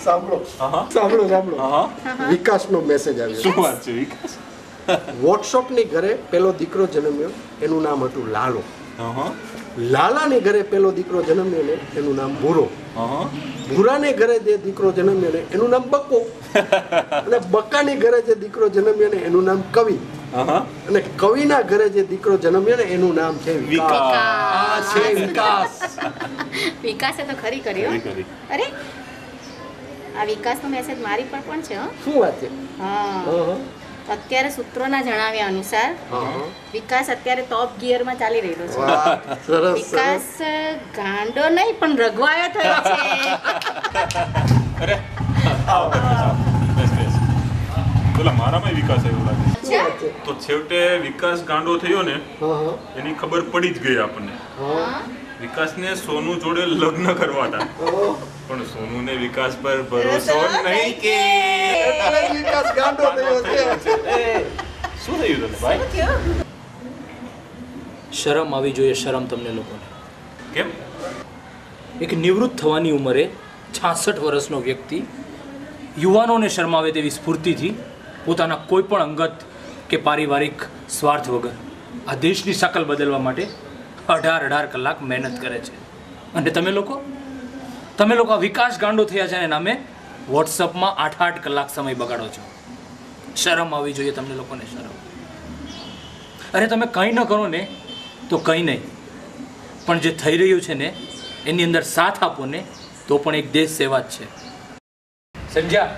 સાંભળો સાંભળો સાંભળો વિકાસનો મેસેજ આવ્યો. શું વાત છે વિકાસ? વોટ્સઅપની ઘરે પેલો દીકરો જન્મ્યો, એનું નામ હતું લાલો. લાલાની ઘરે પેલો દીકરો જન્મ્યો ને એનું નામ ભૂરો. ભૂરાને ઘરે જે દીકરો જન્મ્યો ને એનું નામ બકો. અને બકાની ઘરે જે દીકરો જન્મ્યો ને એનું નામ કવિ. અને કવિના ઘરે જે દીકરો જન્મ્યો ને એનું નામ છે વિકાસ. વિકાસ વિકાસે તો ખરી કર્યો. અરે આ વિકાસનો મેસેજ મારી પર પણ છે. શું વાત છે? હા, અત્યારે સૂત્રોના જણાવ્યા અનુસાર વિકાસ અત્યારે ટોપ ગિયરમાં ચાલી રહ્યો છે. વિકાસ ગાંડો નહીં પણ રઘવાયો થયો છે. અરે બોલા મારામાં વિકાસ એવું લાગે તો છેવટે વિકાસ ગાંડો થયો ને એની ખબર પડી જ ગઈ આપણને. વિકાસને સોનુ જોડે લગ્ન કરવા હતા પણ સોનુને વિકાસ પર ભરોસો નહીં કે વિકાસ ગાંડો થયો છે. શું થયું તને ભાઈ? શરમ આવી જોઈએ, શરમ તમને લોકોને. કેમ? એક નિવૃત્ત થવાની ઉંમરે 66 વર્ષનો વ્યક્તિ યુવાનોને શરમાવે તેવી સ્ફૂર્તિથી પોતાના કોઈ પણ અંગત કે પારિવારિક સ્વાર્થ વગર આ દેશની શકલ બદલવા માટે 18 કલાક મહેનત કરે છે. અને તમે લોકો આ વિકાસ ગાંડો થયા છે એના નામે વોટ્સઅપમાં 8 કલાક સમય બગાડો છો. શરમ આવી જોઈએ તમને લોકોને, શરમ. અરે તમે કંઈ ન કરો ને તો કંઈ નહીં, પણ જે થઈ રહ્યું છે ને એની અંદર સાથ આપો ને તો પણ એક દેશ સેવા જ છે. સમજ્યા?